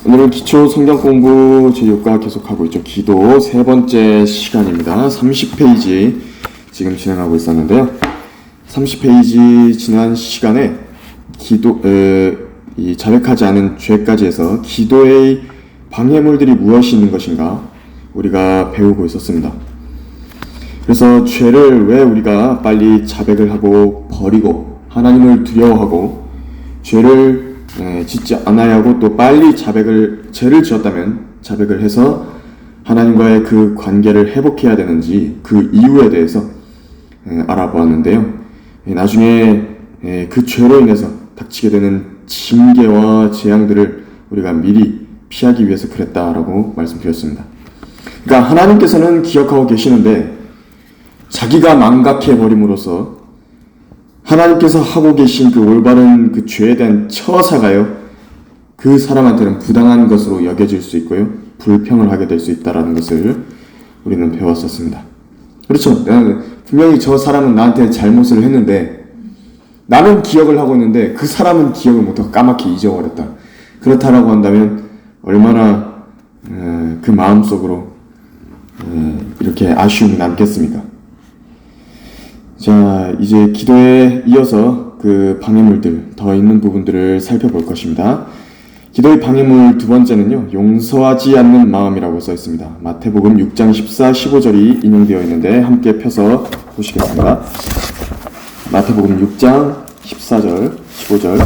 오늘은 기초 성경 공부 제6과 계속하고 있죠. 기도 세 번째 시간입니다. 30페이지 지금 진행하고 있었는데요. 30페이지 지난 시간에 이 자백하지 않은 죄까지 해서 기도의 방해물들이 무엇이 있는 것인가 우리가 배우고 있었습니다. 그래서 죄를 왜 우리가 빨리 자백을 하고 버리고 하나님을 두려워하고 죄를 짓지 않아야 하고 또 빨리 죄를 지었다면 자백을 해서 하나님과의 그 관계를 회복해야 되는지 그 이유에 대해서 알아보았는데요. 나중에 그 죄로 인해서 닥치게 되는 징계와 재앙들을 우리가 미리 피하기 위해서 그랬다라고 말씀드렸습니다. 그러니까 하나님께서는 기억하고 계시는데 자기가 망각해버림으로써 하나님께서 하고 계신 그 올바른 그 죄에 대한 처사가요, 그 사람한테는 부당한 것으로 여겨질 수 있고요, 불평을 하게 될 수 있다는 것을 우리는 배웠었습니다. 그렇죠. 분명히 저 사람은 나한테 잘못을 했는데 나는 기억을 하고 있는데 그 사람은 기억을 못하고 까맣게 잊어버렸다. 그렇다라고 한다면 얼마나 그 마음속으로 이렇게 아쉬움이 남겠습니까? 자, 이제 기도에 이어서 그 방해물들, 더 있는 부분들을 살펴볼 것입니다. 기도의 방해물 두 번째는요, 용서하지 않는 마음이라고 써 있습니다. 마태복음 6장 14, 15절이 인용되어 있는데 함께 펴서 보시겠습니다. 마태복음 6장 14절, 15절.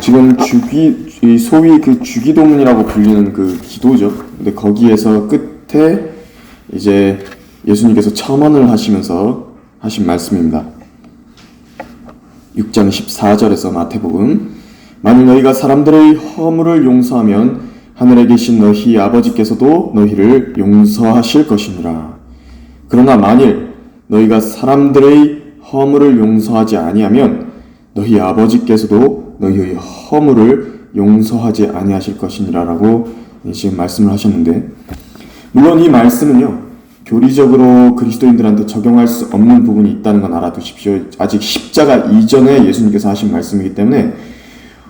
지금 소위 그 주기도문이라고 불리는 그 기도죠. 근데 거기에서 끝에 이제 예수님께서 첨언을 하시면서 하신 말씀입니다. 6장 14절에서 마태복음, 만일 너희가 사람들의 허물을 용서하면 하늘에 계신 너희 아버지께서도 너희를 용서하실 것이니라. 그러나 만일 너희가 사람들의 허물을 용서하지 아니하면 너희 아버지께서도 너희의 허물을 용서하지 아니하실 것이니라라고 지금 말씀을 하셨는데, 물론 이 말씀은요, 교리적으로 그리스도인들한테 적용할 수 없는 부분이 있다는 건 알아두십시오. 아직 십자가 이전에 예수님께서 하신 말씀이기 때문에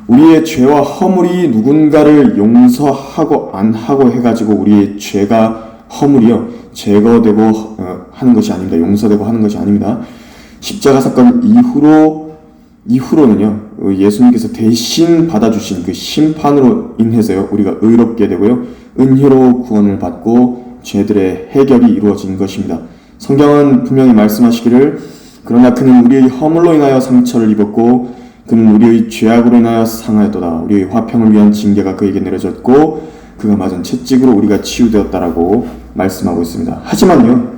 우리의 죄와 허물이 누군가를 용서하고 안 하고 해가지고 우리의 죄가 허물이요 제거되고 하는 것이 아닙니다. 용서되고 하는 것이 아닙니다. 십자가 사건 이후로는요, 예수님께서 대신 받아주신 그 심판으로 인해서요, 우리가 의롭게 되고요, 은혜로 구원을 받고 죄들의 해결이 이루어진 것입니다. 성경은 분명히 말씀하시기를, 그러나 그는 우리의 허물로 인하여 상처를 입었고 그는 우리의 죄악으로 인하여 상하였도다. 우리의 화평을 위한 징계가 그에게 내려졌고 그가 맞은 채찍으로 우리가 치유되었다라고 말씀하고 있습니다. 하지만요,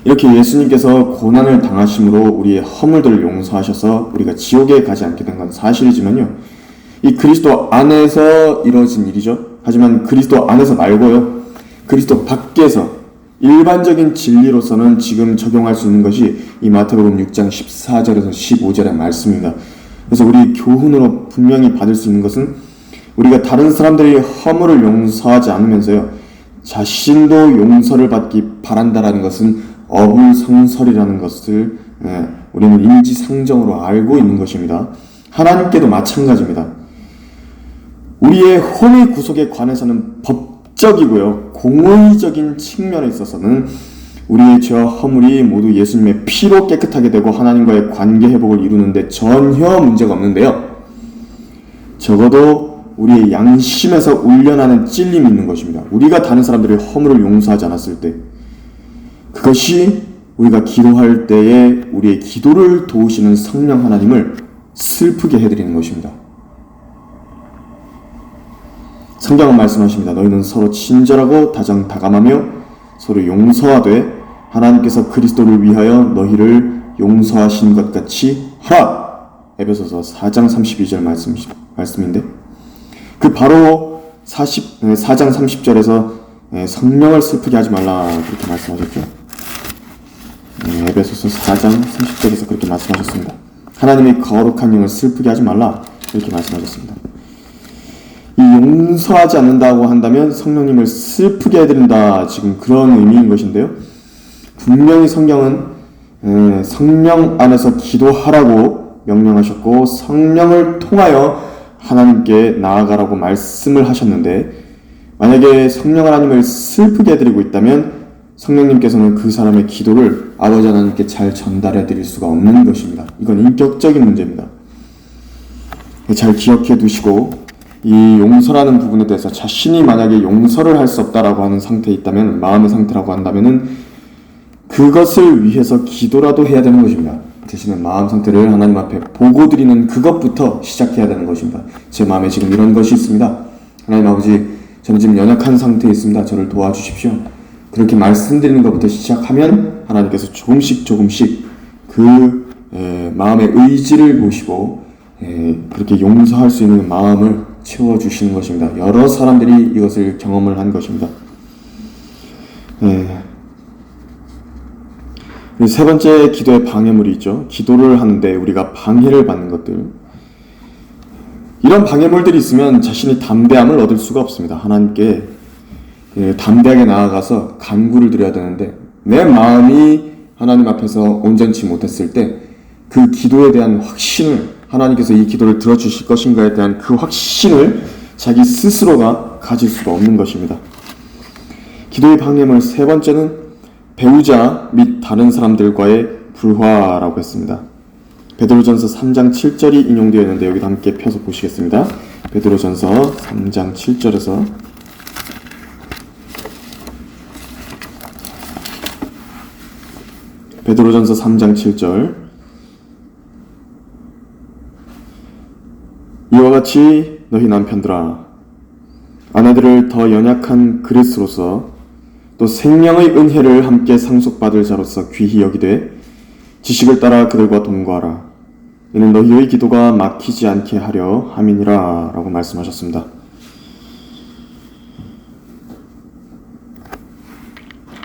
이렇게 예수님께서 고난을 당하심으로 우리의 허물들을 용서하셔서 우리가 지옥에 가지 않게 된 건 사실이지만요, 이 그리스도 안에서 이루어진 일이죠. 하지만 그리스도 안에서 말고요, 그리스도 밖에서 일반적인 진리로서는 지금 적용할 수 있는 것이 이 마태복음 6장 14절에서 15절의 말씀입니다. 그래서 우리 교훈으로 분명히 받을 수 있는 것은, 우리가 다른 사람들의 허물을 용서하지 않으면서요, 자신도 용서를 받기 바란다라는 것은 어불성설이라는 것을 우리는 인지상정으로 알고 있는 것입니다. 하나님께도 마찬가지입니다. 우리의 혼의 구속에 관해서는 법적이고요, 공의적인 측면에 있어서는 우리의 죄와 허물이 모두 예수님의 피로 깨끗하게 되고 하나님과의 관계 회복을 이루는데 전혀 문제가 없는데요, 적어도 우리의 양심에서 울려나는 찔림이 있는 것입니다. 우리가 다른 사람들의 허물을 용서하지 않았을 때, 그것이 우리가 기도할 때에 우리의 기도를 도우시는 성령 하나님을 슬프게 해드리는 것입니다. 성경은 말씀하십니다. 너희는 서로 친절하고 다정다감하며 서로 용서하되 하나님께서 그리스도를 위하여 너희를 용서하신 것 같이 하라. 에베소서 4장 32절 말씀인데, 그 바로 4장 30절에서 성령을 슬프게 하지 말라 그렇게 말씀하셨죠. 에베소서 4장 30절에서 그렇게 말씀하셨습니다. 하나님의 거룩한 영을 슬프게 하지 말라 이렇게 말씀하셨습니다. 이 용서하지 않는다고 한다면 성령님을 슬프게 해드린다, 지금 그런 의미인 것인데요, 분명히 성경은 성령 안에서 기도하라고 명령하셨고 성령을 통하여 하나님께 나아가라고 말씀을 하셨는데, 만약에 성령 하나님을 슬프게 해드리고 있다면 성령님께서는 그 사람의 기도를 아버지 하나님께 잘 전달해 드릴 수가 없는 것입니다. 이건 인격적인 문제입니다. 잘 기억해 두시고, 이 용서라는 부분에 대해서 자신이 만약에 용서를 할 수 없다라고 하는 상태에 있다면, 마음의 상태라고 한다면은 그것을 위해서 기도라도 해야 되는 것입니다. 대신에 마음 상태를 하나님 앞에 보고 드리는 그것부터 시작해야 되는 것입니다. 제 마음에 지금 이런 것이 있습니다. 하나님 아버지, 저는 지금 연약한 상태에 있습니다. 저를 도와주십시오. 그렇게 말씀드리는 것부터 시작하면 하나님께서 조금씩 그 마음의 의지를 보시고 그렇게 용서할 수 있는 마음을 채워주시는 것입니다. 여러 사람들이 이것을 경험을 한 것입니다. 세 번째 기도의 방해물이 있죠. 기도를 하는데 우리가 방해를 받는 것들. 이런 방해물들이 있으면 자신이 담대함을 얻을 수가 없습니다. 하나님께 담대하게 나아가서 간구를 드려야 되는데, 내 마음이 하나님 앞에서 온전치 못했을 때 그 기도에 대한 확신을, 하나님께서 이 기도를 들어주실 것인가에 대한 그 확신을 자기 스스로가 가질 수가 없는 것입니다. 기도의 방해물 세 번째는 배우자 및 다른 사람들과의 불화라고 했습니다. 베드로전서 3장 7절이 인용되어 있는데 여기도 함께 펴서 보시겠습니다. 베드로전서 3장 7절에서 베드로전서 3장 7절, 이와 같이 너희 남편들아 아내들을 더 연약한 그리스로서 또 생명의 은혜를 함께 상속받을 자로서 귀히 여기되 지식을 따라 그들과 동거하라. 이는 너희의 기도가 막히지 않게 하려 함이니라 라고 말씀하셨습니다.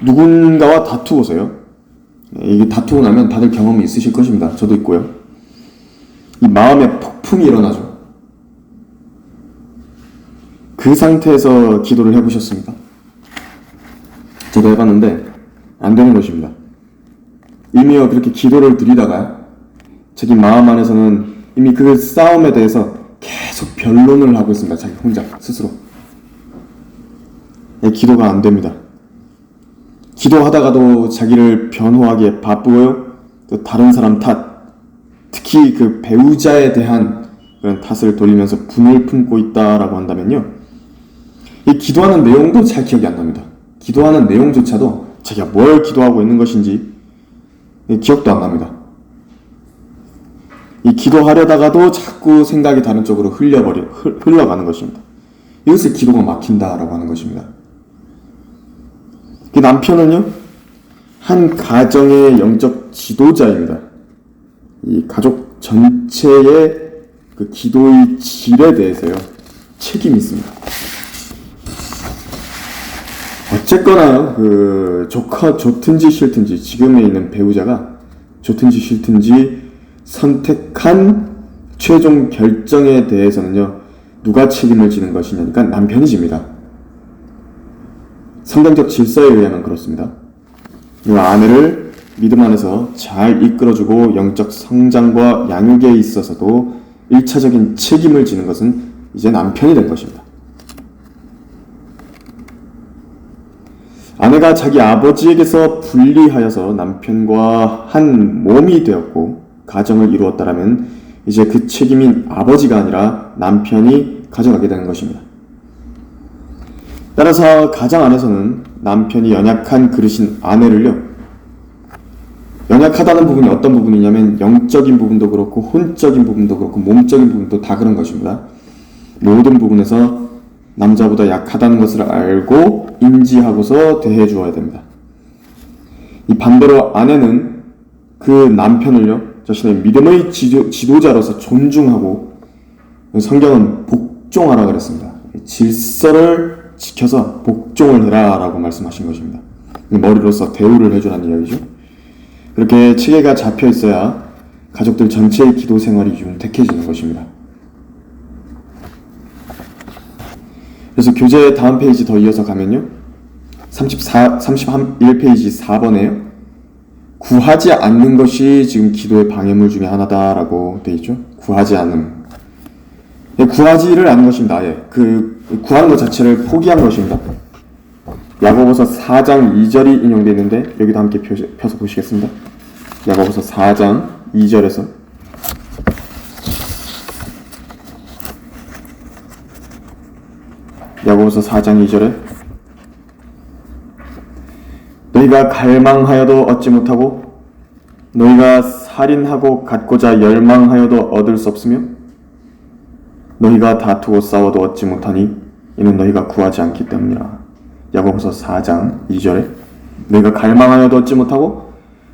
누군가와 다투고서요, 이게 다투고 나면 다들 경험이 있으실 것입니다. 저도 있고요. 이 마음의 폭풍이 일어나죠. 그 상태에서 기도를 해보셨습니까? 저도 해봤는데 안 되는 것입니다. 이미요 그렇게 기도를 드리다가 자기 마음 안에서는 이미 그 싸움에 대해서 계속 변론을 하고 있습니다. 자기 혼자 스스로. 기도가 안 됩니다. 기도하다가도 자기를 변호하기에 바쁘고요, 또 다른 사람 탓, 특히 그 배우자에 대한 그런 탓을 돌리면서 분을 품고 있다라고 한다면요, 이 기도하는 내용도 잘 기억이 안 납니다. 기도하는 내용조차도 자기가 뭘 기도하고 있는 것인지 기억도 안 납니다. 이 기도하려다가도 자꾸 생각이 다른 쪽으로 흘러가는 것입니다. 이것을 기도가 막힌다라고 하는 것입니다. 그 남편은요, 한 가정의 영적 지도자입니다. 이 가족 전체의 그 기도의 질에 대해서요, 책임이 있습니다. 어쨌거나 그 좋든지 싫든지 지금에 있는 배우자가 좋든지 싫든지 선택한 최종 결정에 대해서는요, 누가 책임을 지는 것이냐니까 남편이 집니다. 성경적 질서에 의하면 그렇습니다. 이 아내를 믿음 안에서 잘 이끌어주고 영적 성장과 양육에 있어서도 1차적인 책임을 지는 것은 이제 남편이 된 것입니다. 아내가 자기 아버지에게서 분리하여서 남편과 한 몸이 되었고 가정을 이루었다라면 이제 그 책임인 아버지가 아니라 남편이 가져가게 되는 것입니다. 따라서 가정 안에서는 남편이 연약한 그릇인 아내를요, 연약하다는 부분이 어떤 부분이냐면 영적인 부분도 그렇고 혼적인 부분도 그렇고 몸적인 부분도 다 그런 것입니다. 모든 부분에서 남자보다 약하다는 것을 알고 인지하고서 대해 주어야 됩니다. 이 반대로 아내는 그 남편을요, 자신의 믿음의 지도자로서 존중하고, 성경은 복종하라 그랬습니다. 질서를 지켜서 복종을 해라 라고 말씀하신 것입니다. 머리로서 대우를 해주라는 이야기죠. 그렇게 체계가 잡혀 있어야 가족들 전체의 기도 생활이 윤택해지는 것입니다. 그래서 교재 다음 페이지 더 이어서 가면요, 31페이지 4번에요. 구하지 않는 것이 지금 기도의 방해물 중에 하나다라고 되어 있죠. 구하지 않음. 구하지를 않은 것입니다. 구하는 것 자체를 포기한 것입니다. 야고보서 4장 2절이 인용되어 있는데 여기도 함께 펴서 보시겠습니다. 야고보서 4장 2절에서 야고보서 4장 2절에 너희가 갈망하여도 얻지 못하고 너희가 살인하고 갖고자 열망하여도 얻을 수 없으며 너희가 다투고 싸워도 얻지 못하니 이는 너희가 구하지 않기 때문이라. 야고보서 4장 2절에 너희가 갈망하여도 얻지 못하고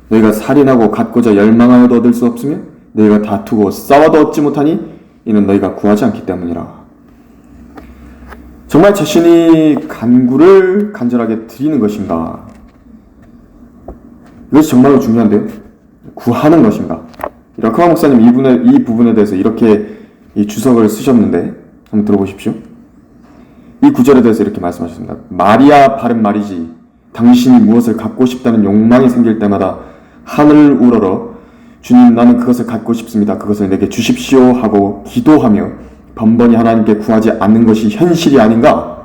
너희가 살인하고 갖고자 열망하여도 얻을 수 없으며 너희가 다투고 싸워도 얻지 못하니 이는 너희가 구하지 않기 때문이라. 정말 자신이 간구를 간절하게 드리는 것인가? 이것이 정말로 중요한데요. 구하는 것인가? 라크마 목사님 이 부분에 대해서 이렇게 이 주석을 쓰셨는데 한번 들어보십시오. 이 구절에 대해서 이렇게 말씀하셨습니다. 말이야 바른 말이지. 당신이 무엇을 갖고 싶다는 욕망이 생길 때마다 하늘을 우러러 주님 나는 그것을 갖고 싶습니다. 그것을 내게 주십시오 하고 기도하며 번번이 하나님께 구하지 않는 것이 현실이 아닌가?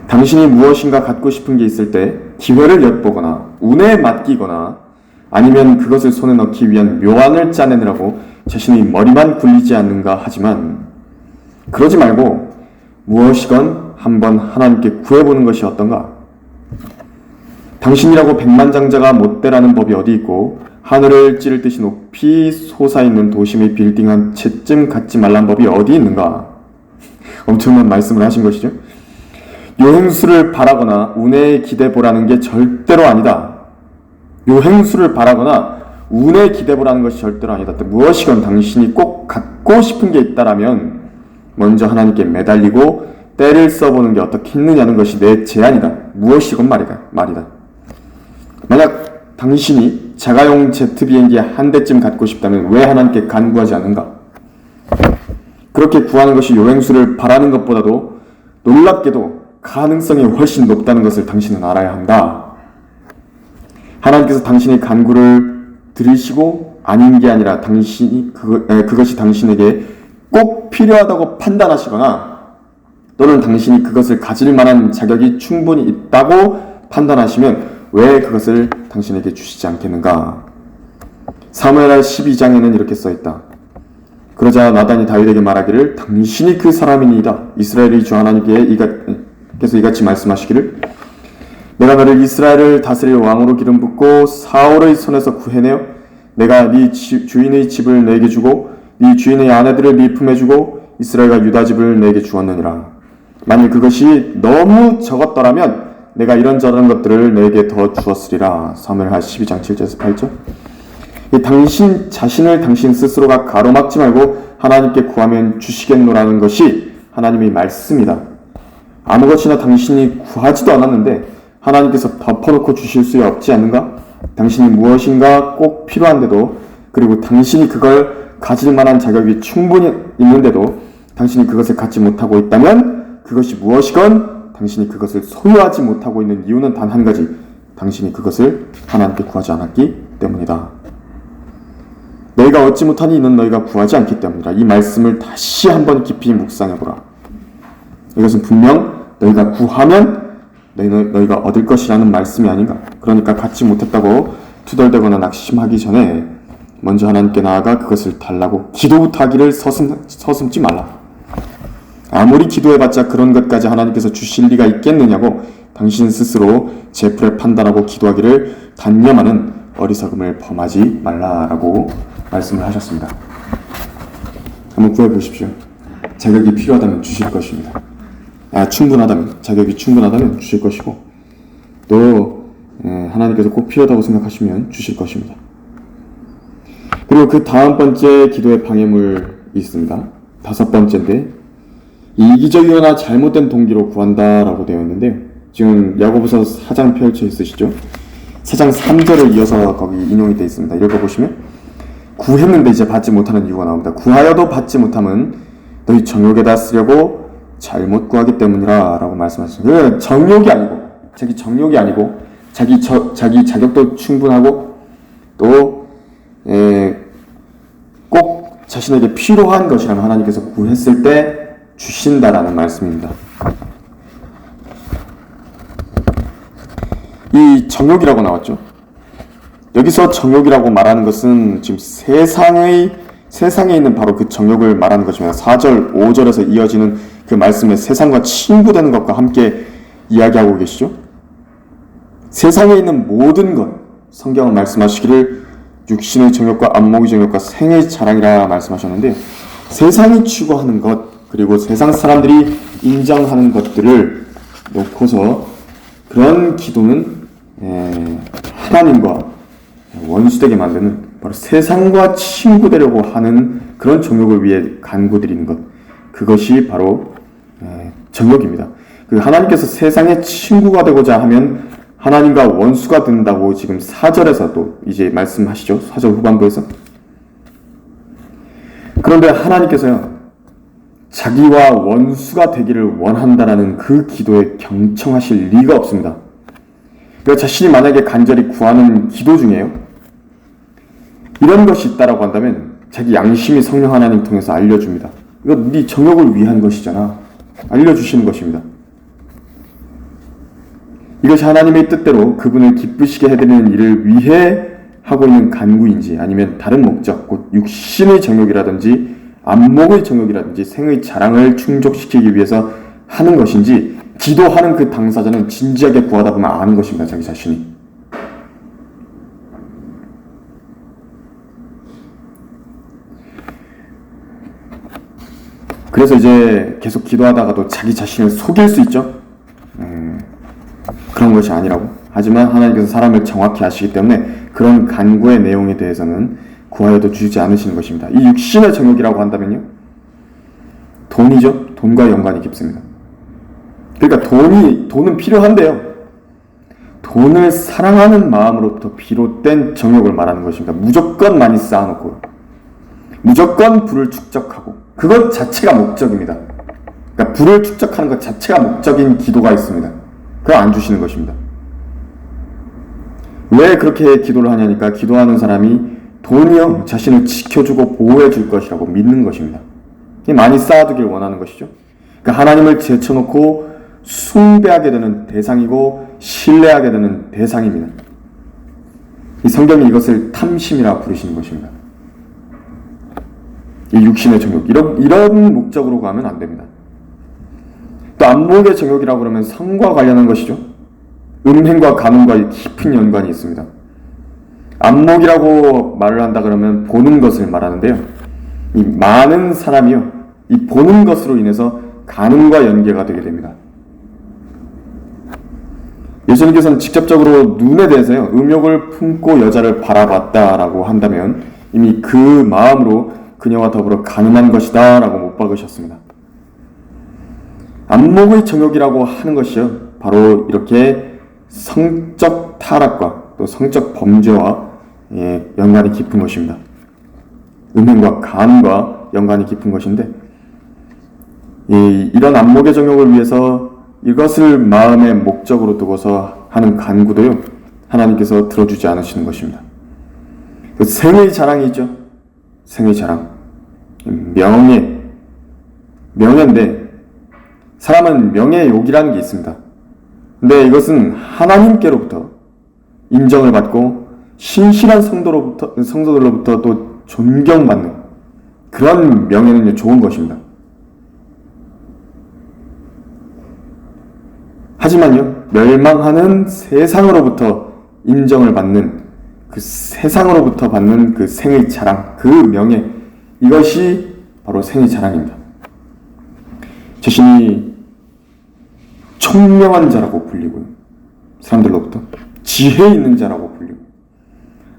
당신이 무엇인가 갖고 싶은 게 있을 때 기회를 엿보거나 운에 맡기거나 아니면 그것을 손에 넣기 위한 묘안을 짜내느라고 자신의 머리만 굴리지 않는가 하지만 그러지 말고 무엇이건 한번 하나님께 구해보는 것이 어떤가? 당신이라고 백만장자가 못되라는 법이 어디 있고 하늘을 찌를 듯이 높이 솟아있는 도심의 빌딩 한 채쯤 갖지 말란 법이 어디 있는가? 엄청난 말씀을 하신 것이죠. 요행수를 바라거나 운에 기대보라는 게 절대로 아니다. 요행수를 바라거나 운에 기대보라는 것이 절대로 아니다. 무엇이건 당신이 꼭 갖고 싶은 게 있다라면 먼저 하나님께 매달리고 때를 써보는 게 어떻겠느냐는 것이 내 제안이다. 무엇이건 말이다. 만약 당신이 자가용 제트 비행기 한 대쯤 갖고 싶다면 왜 하나님께 간구하지 않는가? 그렇게 구하는 것이 요행수를 바라는 것보다도 놀랍게도 가능성이 훨씬 높다는 것을 당신은 알아야 한다. 하나님께서 당신의 간구를 들으시고 아닌 게 아니라 그것이 당신에게 꼭 필요하다고 판단하시거나 또는 당신이 그것을 가질 만한 자격이 충분히 있다고 판단하시면 왜 그것을 당신에게 주시지 않겠는가? 사무엘하 12장에는 이렇게 써있다. 그러자 나단이 다윗에게 말하기를 당신이 그 사람이니이다. 이스라엘의 주 하나님께서 이같이 말씀하시기를 내가 너를 이스라엘을 다스릴 왕으로 기름 붓고 사울의 손에서 구해내어 내가 네 주인의 집을 내게 주고 네 주인의 아내들을 네 품에 주고 이스라엘과 유다 집을 내게 주었느니라. 만일 그것이 너무 적었더라면 내가 이런저런 것들을 내게 더 주었으리라. 사무엘하 12장 7절에서 8절. 당신 자신을 당신 스스로가 가로막지 말고 하나님께 구하면 주시겠노라는 것이 하나님의 말씀이다. 아무것이나 당신이 구하지도 않았는데 하나님께서 덮어놓고 주실 수 없지 않는가? 당신이 무엇인가 꼭 필요한데도 그리고 당신이 그걸 가질 만한 자격이 충분히 있는데도 당신이 그것을 갖지 못하고 있다면 그것이 무엇이건 당신이 그것을 소유하지 못하고 있는 이유는 단 한 가지. 당신이 그것을 하나님께 구하지 않았기 때문이다. 너희가 얻지 못하니 이는 너희가 구하지 않기 때문이라. 이 말씀을 다시 한번 깊이 묵상해보라. 이것은 분명 너희가 구하면 너희가 얻을 것이라는 말씀이 아닌가. 그러니까 갖지 못했다고 투덜대거나 낙심하기 전에 먼저 하나님께 나아가 그것을 달라고 기도부터 하기를 서슴지 말라. 아무리 기도해봤자 그런 것까지 하나님께서 주실 리가 있겠느냐고 당신 스스로 제풀에 판단하고 기도하기를 단념하는 어리석음을 범하지 말라라고 말씀을 하셨습니다. 한번 구해보십시오. 자격이 필요하다면 주실 것입니다. 자격이 충분하다면 주실 것이고 또 하나님께서 꼭 필요하다고 생각하시면 주실 것입니다. 그리고 그 다음 번째 기도의 방해물이 있습니다. 5번째인데 이기적이거나 잘못된 동기로 구한다라고 되어 있는데요. 지금 야고보서 4장 펼쳐 있으시죠? 4장 3절을 이어서 거기 인용이 되어 있습니다. 읽어보시면 구했는데 이제 받지 못하는 이유가 나옵니다. 구하여도 받지 못함은 너희 정욕에다 쓰려고 잘못 구하기 때문이라 라고 말씀하셨습니다. 정욕이 아니고 자기 정욕이 아니고 자기 자격도 충분하고 또 꼭 자신에게 필요한 것이라면 하나님께서 구했을 때 주신다라는 말씀입니다. 이 정욕이라고 나왔죠. 여기서 정욕이라고 말하는 것은 지금 세상에 있는 바로 그 정욕을 말하는 것입니다. 4절, 5절에서 이어지는 그 말씀에 세상과 친구되는 것과 함께 이야기하고 계시죠. 세상에 있는 모든 것, 성경은 말씀하시기를 육신의 정욕과 안목의 정욕과 생의 자랑이라 말씀하셨는데, 세상이 추구하는 것 그리고 세상 사람들이 인정하는 것들을 놓고서 그런 기도는 하나님과 원수되게 만드는 바로 세상과 친구 되려고 하는 그런 정욕을 위해 간구드리는 것, 그것이 바로 정욕입니다. 그 하나님께서 세상의 친구가 되고자 하면 하나님과 원수가 된다고 지금 4절에서 또 이제 말씀하시죠. 4절 후반부에서. 그런데 하나님께서요, 자기와 원수가 되기를 원한다라는 그 기도에 경청하실 리가 없습니다. 그러니까 자신이 만약에 간절히 구하는 기도 중에요, 이런 것이 있다라고 한다면 자기 양심이 성령 하나님 통해서 알려줍니다. 이거 네 정욕을 위한 것이잖아. 알려주시는 것입니다. 이것이 하나님의 뜻대로 그분을 기쁘시게 해드리는 일을 위해 하고 있는 간구인지 아니면 다른 목적, 곧 육신의 정욕이라든지 안목의 정욕이라든지 생의 자랑을 충족시키기 위해서 하는 것인지, 기도하는 그 당사자는 진지하게 구하다 보면 아는 것입니다. 자기 자신이. 그래서 이제 계속 기도하다가도 자기 자신을 속일 수 있죠. 그런 것이 아니라고. 하지만 하나님께서 사람을 정확히 아시기 때문에 그런 간구의 내용에 대해서는 구하여도 주지 않으시는 것입니다. 이 육신의 정욕이라고 한다면요, 돈이죠. 돈과 연관이 깊습니다. 그러니까 돈은 필요한데요, 돈을 사랑하는 마음으로부터 비롯된 정욕을 말하는 것입니다. 무조건 많이 쌓아놓고 무조건 부를 축적하고 그것 자체가 목적입니다. 그러니까 부를 축적하는 것 자체가 목적인 기도가 있습니다. 그걸 안 주시는 것입니다. 왜 그렇게 기도를 하냐니까, 기도하는 사람이 돈이요 자신을 지켜주고 보호해 줄 것이라고 믿는 것입니다. 많이 쌓아두길 원하는 것이죠. 그러니까 하나님을 제쳐놓고 숭배하게 되는 대상이고 신뢰하게 되는 대상입니다. 이 성경이 이것을 탐심이라 부르시는 것입니다. 이 육신의 정욕, 이런 목적으로 가면 안 됩니다. 또 안목의 정욕이라고 그러면 성과 관련한 것이죠. 음행과 간음과 깊은 연관이 있습니다. 안목이라고 말을 한다 그러면 보는 것을 말하는데요, 이 많은 사람이요, 이 보는 것으로 인해서 간음과 연계가 되게 됩니다. 예수님께서는 직접적으로 눈에 대해서요, 음욕을 품고 여자를 바라봤다라고 한다면 이미 그 마음으로 그녀와 더불어 간음한 것이다 라고 못 박으셨습니다. 안목의 정욕이라고 하는 것이요, 바로 이렇게 성적 타락과 또 성적 범죄와 연관이 깊은 것입니다. 음행과 간음과 연관이 깊은 것인데, 이런 안목의 정욕을 위해서 이것을 마음의 목적으로 두고서 하는 간구도요, 하나님께서 들어주지 않으시는 것입니다. 그 생의 자랑이 있죠. 생의 자랑, 명예인데 사람은 명예욕이라는 게 있습니다. 근데 이것은 하나님께로부터 인정을 받고 신실한 성도들로부터 또 존경받는 그런 명예는 좋은 것입니다. 하지만요, 멸망하는 세상으로부터 인정을 받는 그 세상으로부터 받는 그 생의 자랑, 그 명예, 이것이 바로 생의 자랑입니다. 자신이 총명한 자라고 불리고요, 사람들로부터 지혜 있는 자라고 불리고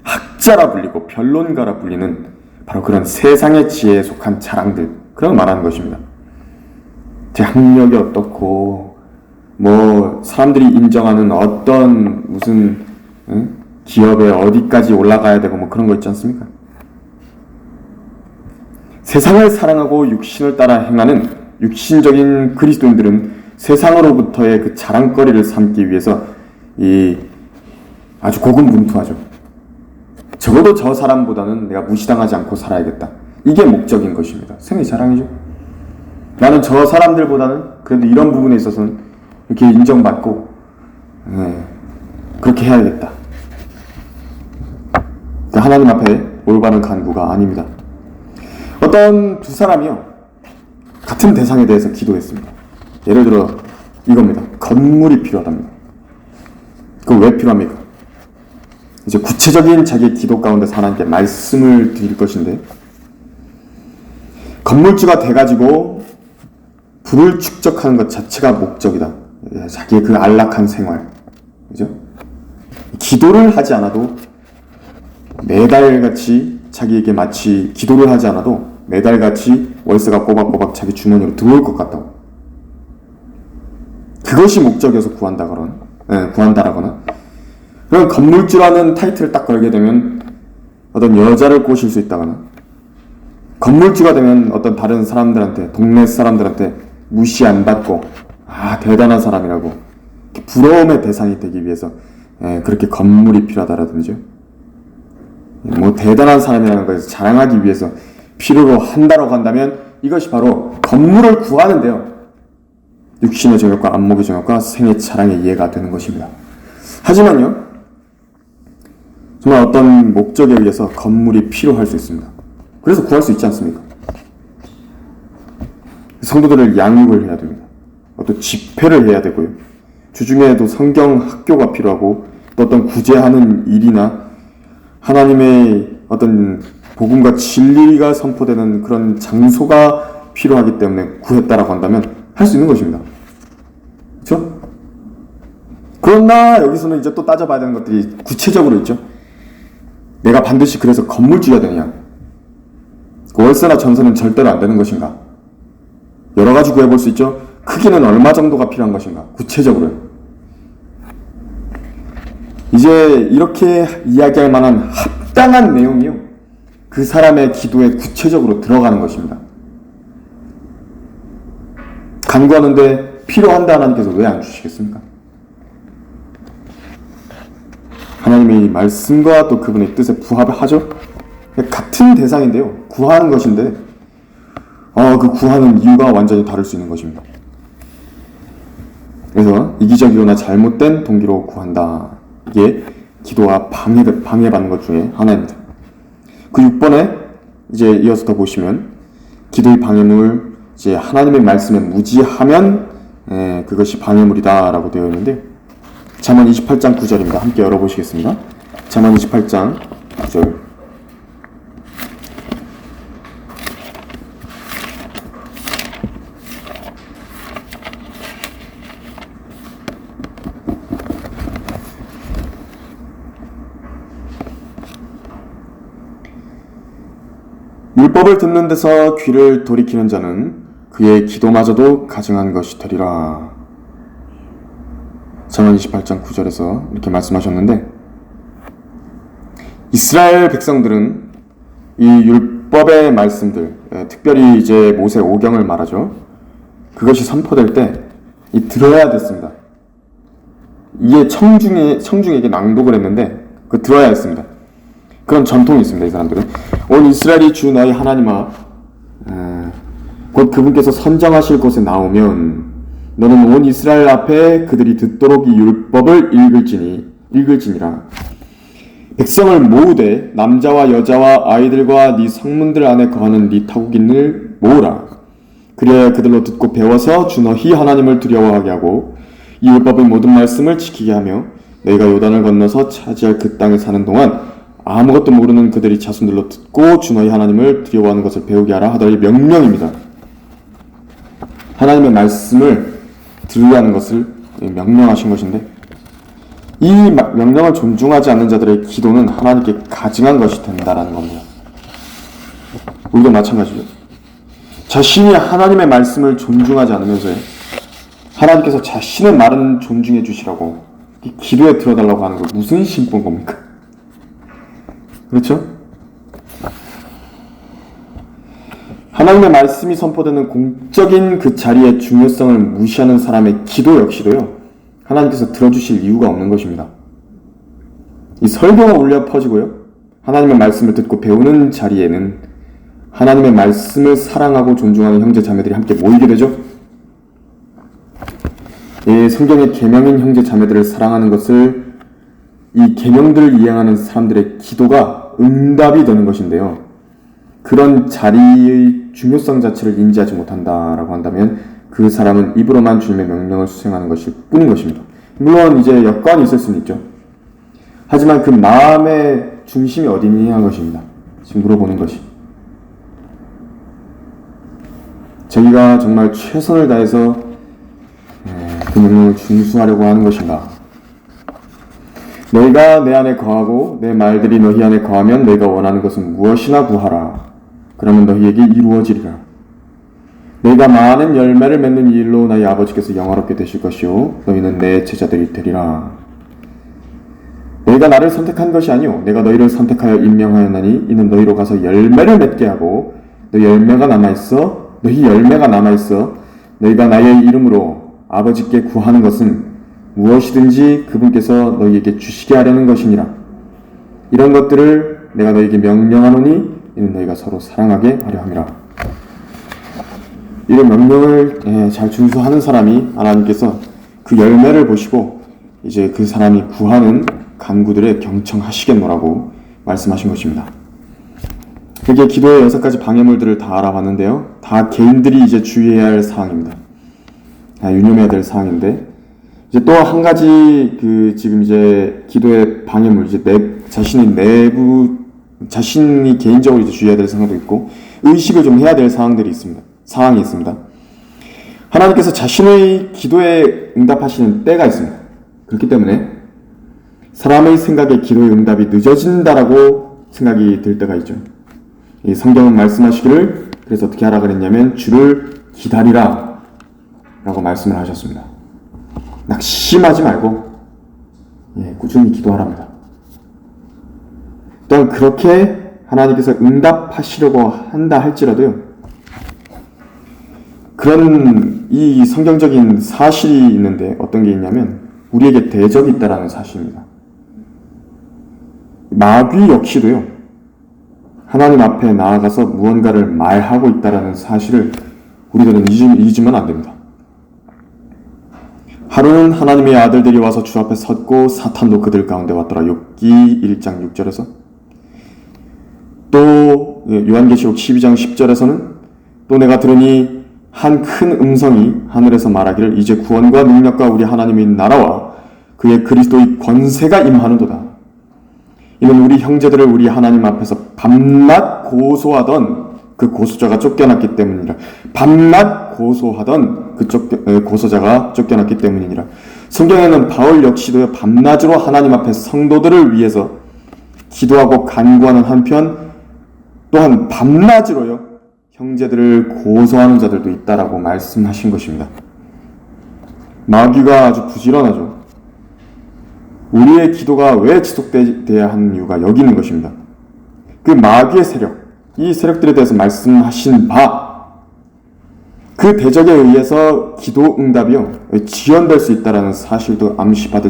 학자라 불리고 변론가라 불리는 바로 그런 세상의 지혜에 속한 자랑들, 그런 말하는 것입니다. 제 학력이 어떻고 사람들이 인정하는 어떤 무슨 기업에 어디까지 올라가야 되고 그런 거 있지 않습니까? 세상을 사랑하고 육신을 따라 행하는 육신적인 그리스도인들은 세상으로부터의 그 자랑거리를 삼기 위해서 이 아주 고군분투하죠. 적어도 저 사람보다는 내가 무시당하지 않고 살아야겠다. 이게 목적인 것입니다. 승리 자랑이죠. 나는 저 사람들보다는 그래도 이런 부분에 있어서는 이렇게 인정받고 그렇게 해야겠다. 하나님 앞에 올바른 간구가 아닙니다. 어떤 두 사람이요, 같은 대상에 대해서 기도했습니다. 예를 들어 이겁니다. 건물이 필요하답니다. 그건 왜 필요합니까? 이제 구체적인 자기의 기도 가운데 하나님께 말씀을 드릴 것인데, 건물주가 돼가지고 부를 축적하는 것 자체가 목적이다. 자기의 그 안락한 생활, 그죠? 기도를 하지 않아도 매달같이 자기에게 마치 기도를 하지 않아도 매달같이 월세가 꼬박꼬박 자기 주머니로 들어올 것 같다고. 그것이 목적이어서 구한다라거나, 그럼 건물주라는 타이틀을 딱 걸게 되면 어떤 여자를 꼬실 수 있다거나, 건물주가 되면 어떤 다른 사람들한테, 동네 사람들한테 무시 안 받고 대단한 사람이라고 부러움의 대상이 되기 위해서 그렇게 건물이 필요하다라든지, 뭐 대단한 사람이라는 것에서 자랑하기 위해서 필요로 한다라고 한다면 이것이 바로 건물을 구하는데요, 육신의 정욕과 안목의 정욕과 생의 자랑의 이해가 되는 것입니다. 하지만요, 정말 어떤 목적에 의해서 건물이 필요할 수 있습니다. 그래서 구할 수 있지 않습니까? 성도들을 양육을 해야 됩니다. 또 집회를 해야 되고요. 주중에도 성경 학교가 필요하고, 또 어떤 구제하는 일이나 하나님의 어떤 복음과 진리가 선포되는 그런 장소가 필요하기 때문에 구했다라고 한다면 할 수 있는 것입니다. 그렇죠? 그러나 여기서는 이제 또 따져봐야 되는 것들이 구체적으로 있죠. 내가 반드시 그래서 건물주가 되느냐, 월세나 전세는 절대로 안 되는 것인가, 여러 가지 구해볼 수 있죠. 크기는 얼마 정도가 필요한 것인가, 구체적으로요. 이제 이렇게 이야기할 만한 합당한 내용이요, 그 사람의 기도에 구체적으로 들어가는 것입니다. 간구하는데 필요한다 하나님께서 왜 안 주시겠습니까? 하나님의 말씀과 또 그분의 뜻에 부합하죠? 같은 대상인데요, 구하는 것인데 그 구하는 이유가 완전히 다를 수 있는 것입니다. 그래서 이기적이거나 잘못된 동기로 구한다. 이게 기도가 방해받는 것 중에 하나입니다. 그 6번에 이제 이어서 더 보시면, 기도의 방해물, 이제 하나님의 말씀에 무지하면 그것이 방해물이다 라고 되어 있는데, 잠언 28장 9절입니다. 함께 열어보시겠습니다. 잠언 28장 9절. 율법을 듣는 데서 귀를 돌이키는 자는 그의 기도마저도 가증한 것이 되리라. 잠언 28장 9절에서 이렇게 말씀하셨는데, 이스라엘 백성들은 이 율법의 말씀들, 특별히 이제 모세 오경을 말하죠. 그것이 선포될 때 들어야 됐습니다. 이게 청중에게 낭독을 했는데 들어야 했습니다. 그런 전통이 있습니다. 이 사람들은 온 이스라엘이 주 너희 하나님아 곧 그분께서 선정하실 곳에 나오면 너는 온 이스라엘 앞에 그들이 듣도록 이 율법을 읽을지니라. 백성을 모으되 남자와 여자와 아이들과 네 성문들 안에 거하는 네 타국인을 모으라. 그래야 그들로 듣고 배워서 주 너희 하나님을 두려워하게 하고 이 율법의 모든 말씀을 지키게 하며 너희가 요단을 건너서 차지할 그 땅에 사는 동안 아무것도 모르는 그들이 자손들로 듣고 주 너희 하나님을 두려워하는 것을 배우게 하라 하더니 명령입니다. 하나님의 말씀을 들으라는 것을 명령하신 것인데, 이 명령을 존중하지 않는 자들의 기도는 하나님께 가증한 것이 된다라는 겁니다. 우리도 마찬가지죠. 자신이 하나님의 말씀을 존중하지 않으면서 하나님께서 자신의 말은 존중해 주시라고 기도에 들어달라고 하는 거 무슨 신분 겁니까? 그렇죠? 하나님의 말씀이 선포되는 공적인 그 자리의 중요성을 무시하는 사람의 기도 역시도요, 하나님께서 들어주실 이유가 없는 것입니다. 이 설교가 울려 퍼지고요. 하나님의 말씀을 듣고 배우는 자리에는 하나님의 말씀을 사랑하고 존중하는 형제 자매들이 함께 모이게 되죠. 이 성경의 계명인 형제 자매들을 사랑하는 것을 이 계명들을 이행하는 사람들의 기도가 응답이 되는 것인데요. 그런 자리의 중요성 자체를 인지하지 못한다라고 한다면 그 사람은 입으로만 주님의 명령을 수행하는 것일 뿐인 것입니다. 물론 이제 여건이 있을 수는 있죠. 하지만 그 마음의 중심이 어디니 하는 것입니다. 지금 물어보는 것이. 저희가 정말 최선을 다해서 그 명령을 준수하려고 하는 것인가? 너희가 내 안에 거하고 내 말들이 너희 안에 거하면 너희가 원하는 것은 무엇이나 구하라. 그러면 너희에게 이루어지리라. 너희가 많은 열매를 맺는 이 일로 너희 아버지께서 영화롭게 되실 것이요 너희는 내 제자들이 되리라. 너희가 나를 선택한 것이 아니요 내가 너희를 선택하여 임명하였나니 이는 너희로 가서 열매를 맺게 하고 너희 열매가 남아있어 너희가 나의 이름으로 아버지께 구하는 것은 무엇이든지 그분께서 너희에게 주시게 하려는 것이니라. 이런 것들을 내가 너희에게 명령하노니 이는 너희가 서로 사랑하게 하려 함이라. 이런 명령을 잘 준수하는 사람이 하나님께서 그 열매를 보시고 이제 그 사람이 구하는 간구들에 경청하시겠노라고 말씀하신 것입니다. 그게 기도의 6가지 방해물들을 다 알아봤는데요. 다 개인들이 이제 주의해야 할 사항입니다. 유념해야 될 사항인데 이제 또 한 가지 지금 이제 기도의 방해물 이제 자신이 개인적으로 이제 주의해야 될 사항도 있고 의식을 좀 해야 될 상황이 있습니다. 하나님께서 자신의 기도에 응답하시는 때가 있습니다. 그렇기 때문에 사람의 생각에 기도의 응답이 늦어진다라고 생각이 들 때가 있죠. 이 성경은 말씀하시기를 그래서 어떻게 하라 그랬냐면 주를 기다리라 라고 말씀을 하셨습니다. 낙심하지 말고 꾸준히 기도하랍니다. 또한 그렇게 하나님께서 응답하시려고 한다 할지라도요, 그런 이 성경적인 사실이 있는데 어떤 게 있냐면 우리에게 대적이 있다라는 사실입니다. 마귀 역시도요, 하나님 앞에 나아가서 무언가를 말하고 있다라는 사실을 우리들은 잊으면 안 됩니다. 하루는 하나님의 아들들이 와서 주 앞에 섰고 사탄도 그들 가운데 왔더라. 욥기 1장 6절에서 또 요한계시록 12장 10절에서는 또 내가 들으니 한 큰 음성이 하늘에서 말하기를 이제 구원과 능력과 우리 하나님의 나라와 그의 그리스도의 권세가 임하는도다. 이는 우리 형제들을 우리 하나님 앞에서 밤낮 고소하던 그 고소자가 쫓겨났기 때문이라. 밤낮 고소하던 그 고소자가 쫓겨났기 때문이니라. 성경에는 바울 역시도 밤낮으로 하나님 앞에 성도들을 위해서 기도하고 간구하는 한편 또한 밤낮으로요 형제들을 고소하는 자들도 있다라고 말씀하신 것입니다. 마귀가 아주 부지런하죠. 우리의 기도가 왜 지속되어야 하는 이유가 여기 있는 것입니다. 그 마귀의 세력, 이 세력들에 대해서 말씀하신 바, 그 대적에 의해서 기도 응답이요 지연될 수 있다라는 사실도 암시받을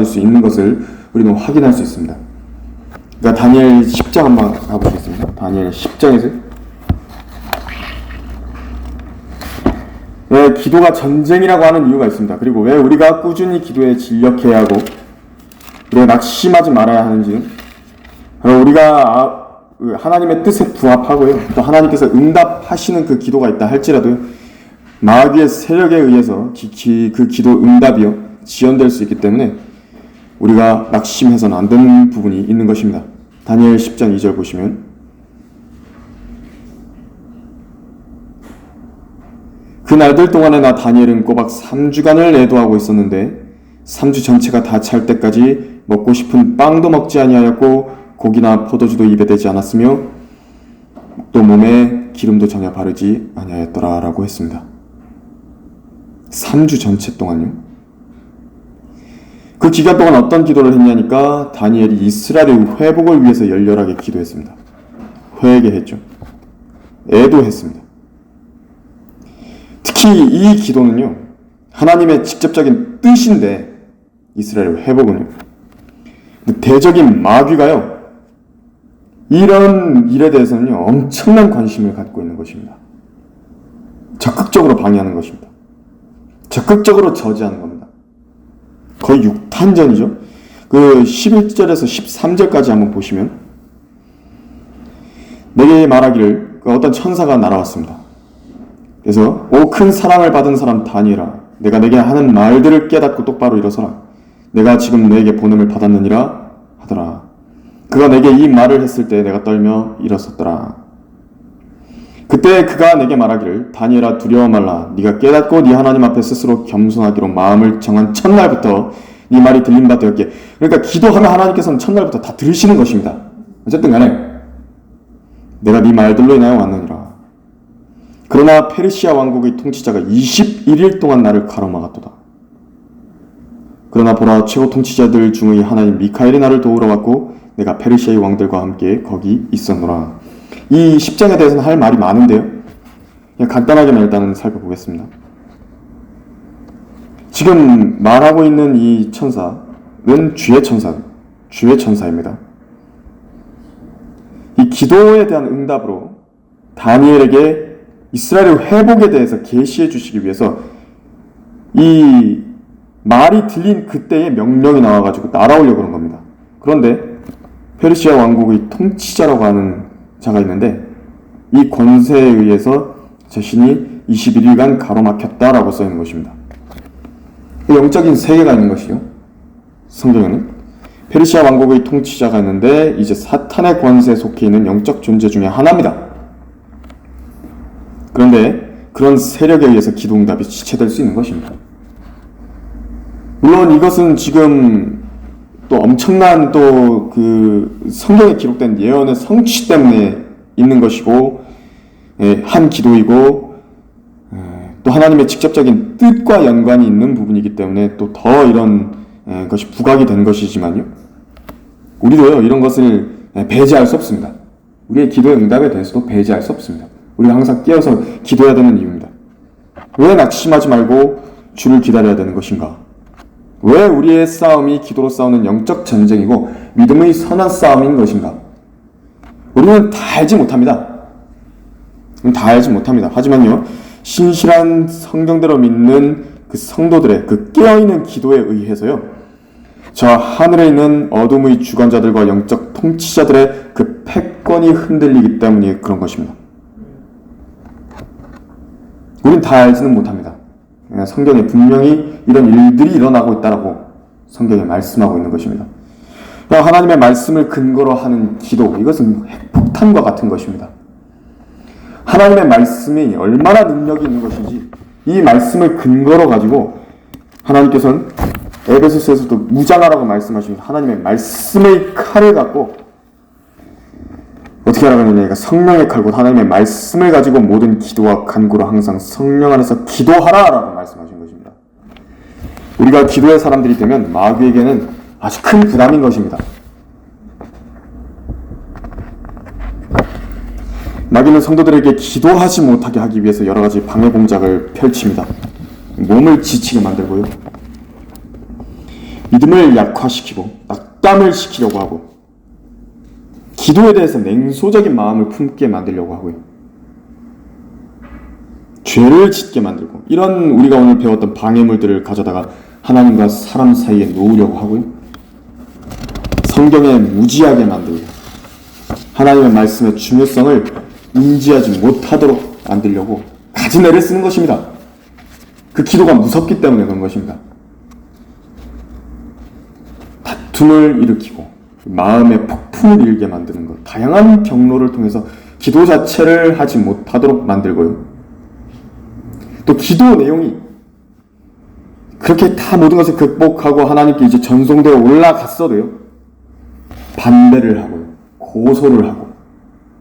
수 있는 것을 우리는 확인할 수 있습니다. 그러니까 다니엘 10장 한번 가보시겠습니다. 다니엘 10장에서 왜 기도가 전쟁이라고 하는 이유가 있습니다. 그리고 왜 우리가 꾸준히 기도에 진력해야 하고 우리가 낙심하지 말아야 하는지, 우리가 하나님의 뜻에 부합하고요 또 하나님께서 응답하시는 그 기도가 있다 할지라도 마귀의 세력에 의해서 그 기도 응답이요 지연될 수 있기 때문에 우리가 낙심해서는 안 되는 부분이 있는 것입니다. 다니엘 10장 2절 보시면 그 날들 동안에 나 다니엘은 꼬박 3주간을 애도하고 있었는데 3주 전체가 다 찰 때까지 먹고 싶은 빵도 먹지 아니하였고 고기나 포도주도 입에 대지 않았으며 또 몸에 기름도 전혀 바르지 아니하였더라 라고 했습니다. 3주 전체 동안요. 그 기간 동안 어떤 기도를 했냐니까 다니엘이 이스라엘의 회복을 위해서 열렬하게 기도했습니다. 회개했죠. 애도했습니다. 특히 이 기도는요 하나님의 직접적인 뜻인데 이스라엘 회복은요 대적인 마귀가요, 이런 일에 대해서는요, 엄청난 관심을 갖고 있는 것입니다. 적극적으로 방해하는 것입니다. 적극적으로 저지하는 겁니다. 거의 육탄전이죠. 그 11절에서 13절까지 한번 보시면, 내게 말하기를 어떤 천사가 날아왔습니다. 그래서 오 큰 사랑을 받은 사람 다니엘아, 내가 내게 하는 말들을 깨닫고 똑바로 일어서라. 내가 지금 너에게 보냄을 받았느니라 하더라. 그가 내게 이 말을 했을 때 내가 떨며 일어섰더라. 그때 그가 내게 말하기를 다니엘아 두려워 말라. 네가 깨닫고 네 하나님 앞에 스스로 겸손하기로 마음을 정한 첫날부터 네 말이 들린 바 되었기에. 그러니까 기도하면 하나님께서는 첫날부터 다 들으시는 것입니다. 어쨌든 간에 내가 네 말들로 인하여 왔느니라. 그러나 페르시아 왕국의 통치자가 21일 동안 나를 가로막았도다. 그러나 보라, 최고 통치자들 중의 하나인 미카엘이 나를 도우러 왔고 내가 페르시아의 왕들과 함께 거기 있었노라. 이 10장에 대해서는 할 말이 많은데요, 그냥 간단하게만 일단은 살펴보겠습니다. 지금 말하고 있는 이 천사는 주의 천사입니다. 이 기도에 대한 응답으로 다니엘에게 이스라엘의 회복에 대해서 계시해 주시기 위해서 이 말이 들린 그때의 명령이 나와가지고 날아오려고 그런 겁니다. 그런데 페르시아 왕국의 통치자라고 하는 자가 있는데, 이 권세에 의해서 자신이 21일간 가로막혔다라고 써있는 것입니다. 영적인 세계가 있는 것이요, 성경에는 페르시아 왕국의 통치자가 있는데 이제 사탄의 권세에 속해 있는 영적 존재 중에 하나입니다. 그런데 그런 세력에 의해서 기도응답이 지체될 수 있는 것입니다. 물론 이것은 지금 또 엄청난 또 그 성경에 기록된 예언의 성취 때문에 있는 것이고, 한 기도이고, 또 하나님의 직접적인 뜻과 연관이 있는 부분이기 때문에 또 더 이런 것이 부각이 되는 것이지만요, 우리도요 이런 것을 배제할 수 없습니다. 우리의 기도의 응답에 대해서도 배제할 수 없습니다. 우리가 항상 깨어서 기도해야 되는 이유입니다. 왜 낙심하지 말고 주를 기다려야 되는 것인가? 왜 우리의 싸움이 기도로 싸우는 영적 전쟁이고 믿음의 선한 싸움인 것인가? 우리는 다 알지 못합니다. 하지만요, 신실한 성경대로 믿는 그 성도들의 그 깨어있는 기도에 의해서요, 저 하늘에 있는 어둠의 주관자들과 영적 통치자들의 그 패권이 흔들리기 때문에 그런 것입니다. 우린 다 알지는 못합니다. 성경에 분명히 이런 일들이 일어나고 있다라고 성경에 말씀하고 있는 것입니다. 하나님의 말씀을 근거로 하는 기도, 이것은 핵폭탄과 같은 것입니다. 하나님의 말씀이 얼마나 능력이 있는 것인지, 이 말씀을 근거로 가지고 하나님께서는 에베소서에서도 무장하라고 말씀하십니다. 하나님의 말씀의 칼을 갖고 어떻게 하라고 하느냐, 성령의 칼, 곧 하나님의 말씀을 가지고 모든 기도와 간구로 항상 성령 안에서 기도하라라고 말씀하신 것입니다. 우리가 기도의 사람들이 되면 마귀에게는 아주 큰 부담인 것입니다. 마귀는 성도들에게 기도하지 못하게 하기 위해서 여러 가지 방해 공작을 펼칩니다. 몸을 지치게 만들고요, 믿음을 약화시키고 낙담을 시키려고 하고, 기도에 대해서 냉소적인 마음을 품게 만들려고 하고요, 죄를 짓게 만들고, 이런 우리가 오늘 배웠던 방해물들을 가져다가 하나님과 사람 사이에 놓으려고 하고요, 성경에 무지하게 만들고 하나님의 말씀의 중요성을 인지하지 못하도록 만들려고 가진 애를 쓰는 것입니다. 그 기도가 무섭기 때문에 그런 것입니다. 다툼을 일으키고 마음의 폭풍을 일게 만드는 것, 다양한 경로를 통해서 기도 자체를 하지 못하도록 만들고요, 또 기도 내용이 그렇게 다 모든 것을 극복하고 하나님께 이제 전송되어 올라갔어도요, 반대를 하고요, 고소를 하고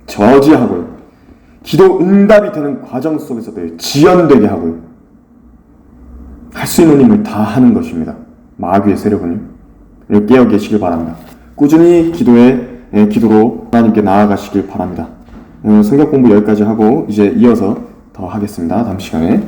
저지하고요, 기도 응답이 되는 과정 속에서도 지연되게 하고요, 할 수 있는 힘을 다 하는 것입니다. 마귀의 세력은요. 깨어 계시길 바랍니다. 꾸준히 기도로 하나님께 나아가시길 바랍니다. 성경 공부 여기까지 하고 이제 이어서 더 하겠습니다. 다음 시간에.